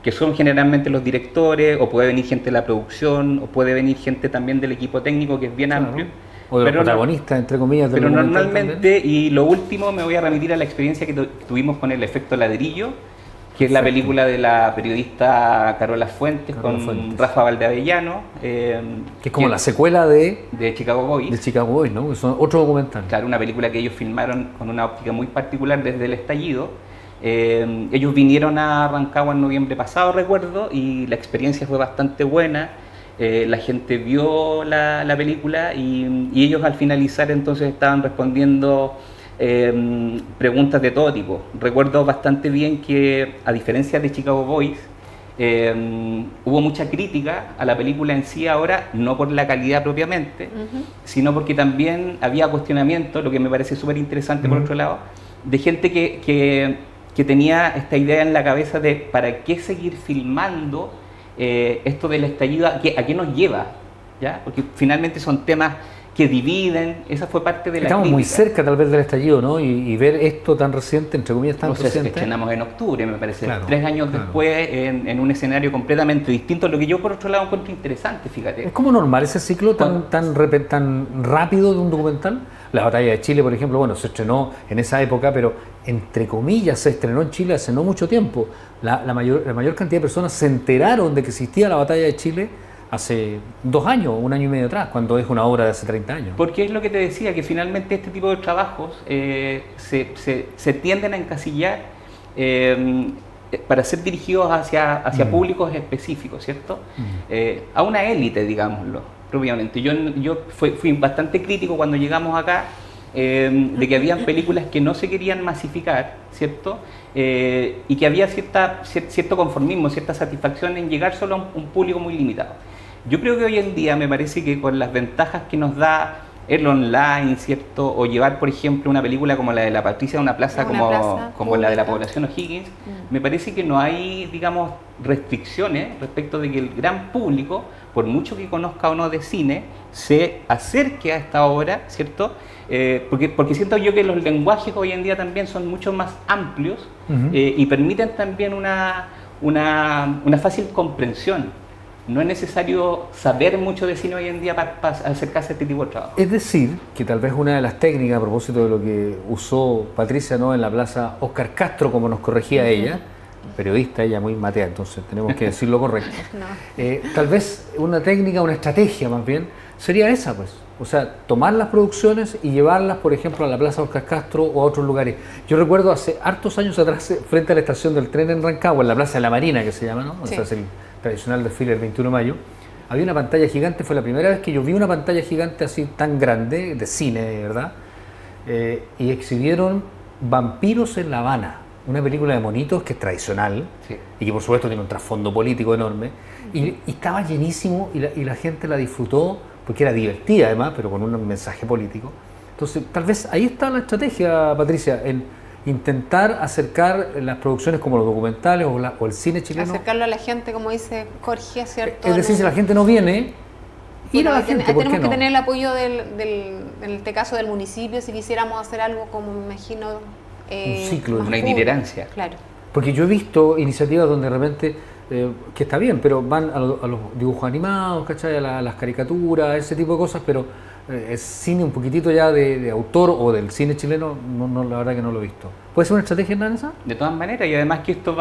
que son generalmente los directores, o puede venir gente de la producción, o puede venir gente también del equipo técnico, que es bien amplio. O de los Pero protagonistas, entre comillas, del Pero documental normalmente, también. y lo último, me voy a remitir a la experiencia que tuvimos con el efecto ladrillo, que es la película de la periodista Carola Fuentes Carola con Fuentes. Rafa Valdeavellano. Que es como la secuela de Chicago Boys. Chicago Boys, ¿no? Que son otro documental. Claro, una película que ellos filmaron con una óptica muy particular desde el estallido. Ellos vinieron a Rancagua en noviembre pasado, recuerdo, y la experiencia fue bastante buena. La gente vio la película y ellos al finalizar entonces estaban respondiendo preguntas de todo tipo. Recuerdo bastante bien que, a diferencia de Chicago Boys, hubo mucha crítica a la película en sí ahora, no por la calidad propiamente, sino porque también había cuestionamiento, lo que me parece súper interesante por otro lado, de gente que tenía esta idea en la cabeza de ¿para qué seguir filmando esto del estallido? ¿A qué nos lleva? ¿Ya? Porque finalmente son temas que dividen, esa fue parte de la Estamos crítica. muy cerca tal vez del estallido, ¿no? Y ver esto tan reciente, entre comillas tan No sé, si reciente. estrenamos en octubre, me parece, Claro, 3 años claro. después, en un escenario completamente distinto, lo que yo por otro lado encuentro interesante, fíjate. ¿Es como normal ese ciclo tan rápido de un documental? La Batalla de Chile, por ejemplo, bueno, se estrenó en esa época, pero entre comillas se estrenó en Chile hace no mucho tiempo. La mayor cantidad de personas se enteraron de que existía la Batalla de Chile hace 2 años, 1 año y medio atrás, cuando es una obra de hace 30 años. Porque es lo que te decía, que finalmente este tipo de trabajos se tienden a encasillar para ser dirigidos hacia públicos específicos, ¿cierto? A una élite, digámoslo, propiamente. Yo fui bastante crítico cuando llegamos acá, de que habían películas que no se querían masificar, ¿cierto? Y que había cierto conformismo, cierta satisfacción en llegar solo a un público muy limitado. Yo creo que hoy en día me parece que con las ventajas que nos da el online, ¿cierto? O llevar, por ejemplo, una película como la de La Patricia a una plaza como la de la población O'Higgins, me parece que no hay, digamos, restricciones respecto de que el gran público, por mucho que conozca o no de cine, se acerque a esta obra, ¿cierto? Porque siento yo que los lenguajes hoy en día también son mucho más amplios y permiten también una fácil comprensión. No es necesario saber mucho de cine hoy en día para acercarse a este tipo de trabajo. Es decir, que tal vez una de las técnicas, a propósito de lo que usó Patricia, ¿no?, en la plaza Óscar Castro, como nos corregía ella, periodista, ella muy matea, entonces tenemos que decir lo correcto. Tal vez una técnica, una estrategia más bien, sería esa, pues. O sea, tomar las producciones y llevarlas, por ejemplo, a la plaza Óscar Castro o a otros lugares. Yo recuerdo hace hartos años atrás, frente a la estación del tren en Rancagua, en la plaza de la Marina, que se llama, ¿no? Sí. O sea, es el tradicional desfile del 21 de mayo. Había una pantalla gigante, fue la primera vez que yo vi una pantalla gigante así tan grande, de cine, de verdad, y exhibieron Vampiros en La Habana, una película de monitos que es tradicional, Sí. y que por supuesto tiene un trasfondo político enorme, y estaba llenísimo y la gente la disfrutó, porque era divertida además, pero con un mensaje político. Entonces, tal vez ahí está la estrategia, Patricia, en intentar acercar las producciones como los documentales o el cine chileno. Acercarlo a la gente, como dice Jorge, ¿cierto? Es decir, si la gente no viene, ir a la gente, ¿por qué tenemos que no? tener el apoyo en este caso del municipio, si quisiéramos hacer algo como, me imagino, Un ciclo, más una público. itinerancia. Claro. Porque yo he visto iniciativas donde de repente, que está bien, pero van a los dibujos animados, ¿cachai? A las caricaturas, ese tipo de cosas, pero es cine un poquitito ya de autor o del cine chileno, no, la verdad que no lo he visto. ¿Puede ser una estrategia, Hernán, esa? De todas maneras, y además que esto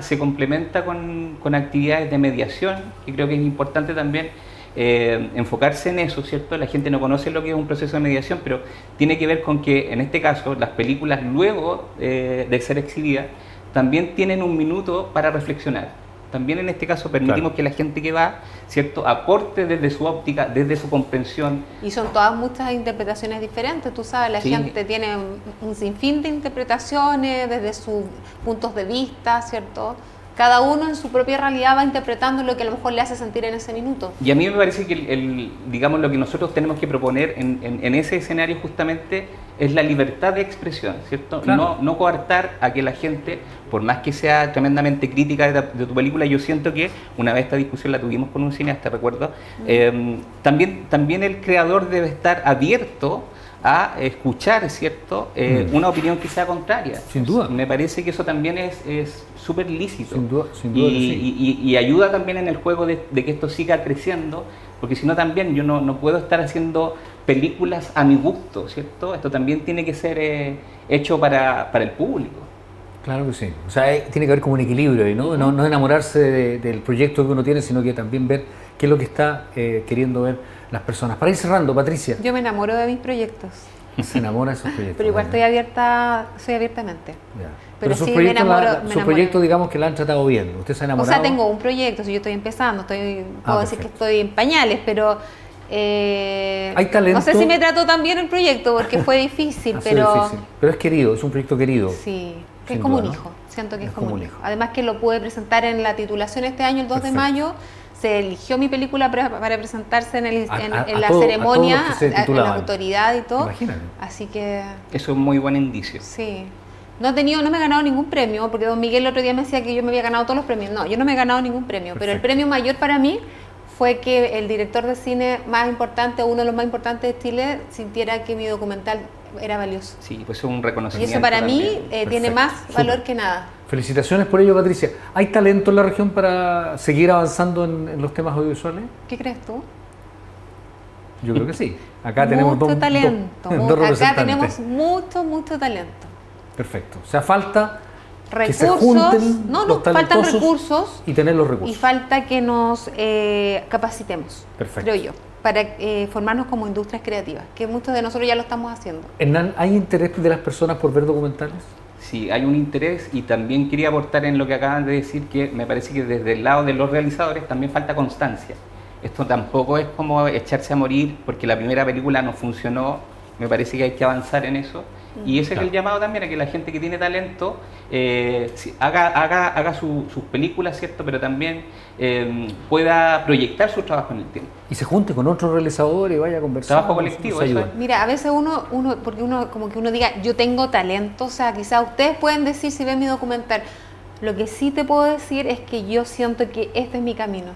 se complementa con actividades de mediación, y creo que es importante también enfocarse en eso, ¿cierto? La gente no conoce lo que es un proceso de mediación, pero tiene que ver con que, en este caso, las películas luego de ser exhibidas, también tienen un minuto para reflexionar. También en este caso permitimos que la gente que va, ¿cierto?, aporte desde su óptica, desde su comprensión. Y son todas muchas interpretaciones diferentes, tú sabes, la Sí. gente tiene un sinfín de interpretaciones desde sus puntos de vista, ¿cierto? Cada uno en su propia realidad va interpretando lo que a lo mejor le hace sentir en ese minuto. Y a mí me parece que digamos, lo que nosotros tenemos que proponer en ese escenario justamente es la libertad de expresión, ¿cierto? Claro. No coartar a que la gente, por más que sea tremendamente crítica de tu película, yo siento que una vez esta discusión la tuvimos con un cineasta, recuerdo, también el creador debe estar abierto a escuchar, ¿cierto?, una opinión que sea contraria. Sin duda. Me parece que eso también es súper lícito. Sin duda que sí. Y ayuda también en el juego de que esto siga creciendo, porque si no también yo no puedo estar haciendo películas a mi gusto, ¿cierto? Esto también tiene que ser hecho para el público. Claro que sí. O sea, tiene que haber como un equilibrio ahí, ¿no? No enamorarse del proyecto que uno tiene, sino que también ver qué es lo que está queriendo ver las personas. Para ir cerrando, Patricia. Yo me enamoro de mis proyectos, Se enamora de esos proyectos. pero igual soy abiertamente. Ya. Pero sus sí, me proyectos, enamoro- me sus enamoro. proyectos, digamos que la han tratado bien. ¿Usted se ha O enamorado? sea, tengo un proyecto, si yo estoy empezando, puedo decir que perfecto. estoy en pañales, pero Hay talento. no sé si me trató tan bien el proyecto porque fue difícil, Ha sido pero difícil. Pero es querido, es un proyecto querido. sí, que Sin es como duda, un ¿no? hijo, siento que Es es como como un un hijo. hijo. Además que lo pude presentar en la titulación este año, el 2 de Perfecto. mayo, se eligió mi película para presentarse en la a todos ceremonia, los que se en la titulaban. autoridad y todo, Imagínate. así que Eso es muy buen indicio. sí. No me he ganado ningún premio, porque don Miguel el otro día me decía que yo me había ganado todos los premios. No, yo no me he ganado ningún premio, pero el Perfecto. premio mayor para mí fue que el director de cine más importante, uno de los más importantes de Chile, sintiera que mi documental era valioso. Sí, pues es un Y reconocimiento. eso para mí también. tiene Perfecto, más súper. valor que nada. Felicitaciones por ello, Patricia. ¿Hay talento en la región para seguir avanzando en los temas audiovisuales? ¿Qué crees tú? Yo creo que sí. Acá tenemos mucho dos talento. dos Acá representantes. tenemos mucho talento. Perfecto. O sea, falta que se Recursos, junten no, los faltan talentosos recursos y tener los y recursos. falta que nos capacitemos, Perfecto. creo yo, para formarnos como industrias creativas, que muchos de nosotros ya lo estamos haciendo. Hernán, ¿hay interés de las personas por ver documentales? Sí, hay un interés y también quería aportar en lo que acaban de decir, que me parece que desde el lado de los realizadores también falta constancia. Esto tampoco es como echarse a morir porque la primera película no funcionó Me parece que hay que avanzar en eso. Y ese es el llamado también a que la gente que tiene talento haga sus películas, ¿cierto? Pero también pueda proyectar su trabajo en el tiempo. Y se junte con otros realizadores y vaya a conversar. Trabajo colectivo, eso es. Mira, a veces porque uno como que uno diga, yo tengo talento, o sea, quizás ustedes pueden decir si ven mi documental, lo que sí te puedo decir es que yo siento que este es mi camino.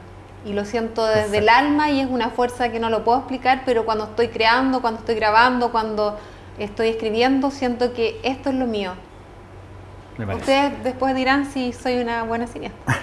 Y lo siento desde el alma y es una fuerza que no lo puedo explicar, pero cuando estoy creando, cuando estoy grabando, cuando estoy escribiendo, siento que esto es lo mío. Ustedes después dirán si soy una buena cineasta.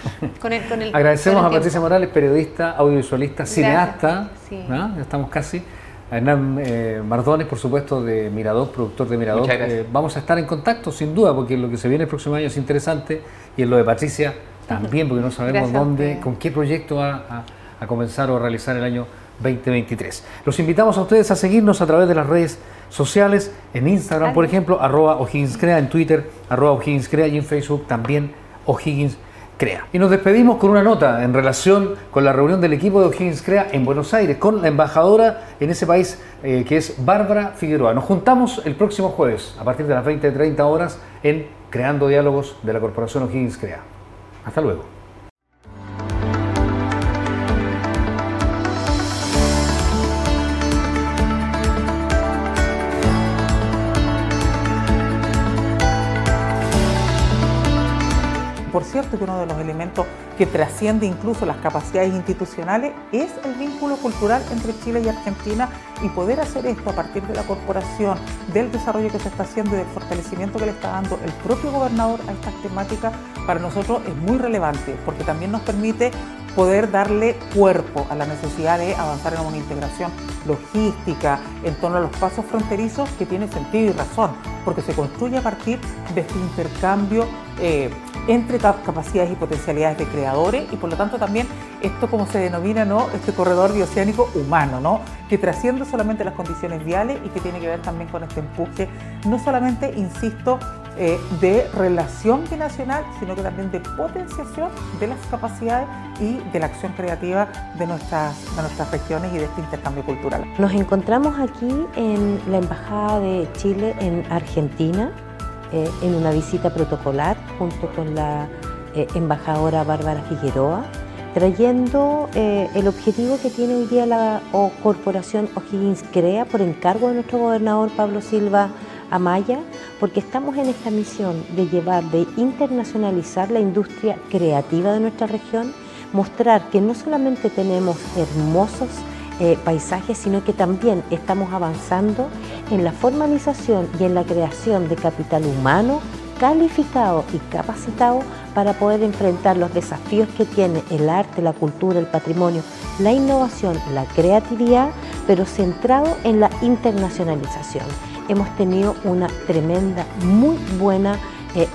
Agradecemos a Patricia Morales, periodista, audiovisualista, cineasta. Sí. ¿No? Ya estamos casi. A Hernán Mardones, por supuesto, de Mirador, productor de Mirador. Vamos a estar en contacto, sin duda, porque lo que se viene el próximo año es interesante. Y en lo de Patricia también, porque no sabemos dónde, con qué proyecto va a comenzar o a realizar el año 2023. Los invitamos a ustedes a seguirnos a través de las redes sociales, en Instagram, por ejemplo, @O'HigginsCrea, en Twitter, @O'HigginsCrea, y en Facebook también O'HigginsCrea. Y nos despedimos con una nota en relación con la reunión del equipo de O'HigginsCrea en Buenos Aires, con la embajadora en ese país, que es Bárbara Figueroa. Nos juntamos el próximo jueves, a partir de las 20:30 horas, en Creando Diálogos de la Corporación O'HigginsCrea. Hasta luego. Por cierto, que uno de los elementos que trasciende incluso las capacidades institucionales es el vínculo cultural entre Chile y Argentina, y poder hacer esto a partir de la corporación, del desarrollo que se está haciendo y del fortalecimiento que le está dando el propio gobernador a estas temáticas, para nosotros es muy relevante, porque también nos permite poder darle cuerpo a la necesidad de avanzar en una integración logística en torno a los pasos fronterizos, que tiene sentido y razón, porque se construye a partir de este intercambio entre capacidades y potencialidades de creadores, y por lo tanto también esto, como se denomina, ¿no?, este corredor bioceánico humano, ¿no?, que trasciende solamente las condiciones viales y que tiene que ver también con este empuje, no solamente, insisto, de relación binacional, sino que también de potenciación de las capacidades y de la acción creativa de nuestras regiones y de este intercambio cultural. Nos encontramos aquí en la Embajada de Chile en Argentina, en una visita protocolar junto con la embajadora Bárbara Figueroa, trayendo el objetivo que tiene hoy día la Corporación O'HigginsCrea por encargo de nuestro gobernador Pablo Silva Amaya, porque estamos en esta misión de internacionalizar la industria creativa de nuestra región, mostrar que no solamente tenemos hermosos paisajes, sino que también estamos avanzando en la formalización y en la creación de capital humano calificado y capacitado para poder enfrentar los desafíos que tiene el arte, la cultura, el patrimonio, la innovación, la creatividad, pero centrado en la internacionalización. Hemos tenido una tremenda, muy buena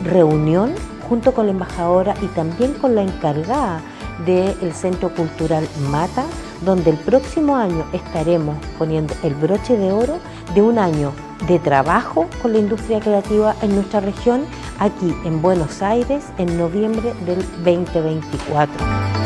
reunión junto con la embajadora y también con la encargada del Centro Cultural Mata, donde el próximo año estaremos poniendo el broche de oro de un año de trabajo con la industria creativa en nuestra región, aquí en Buenos Aires, en noviembre del 2024.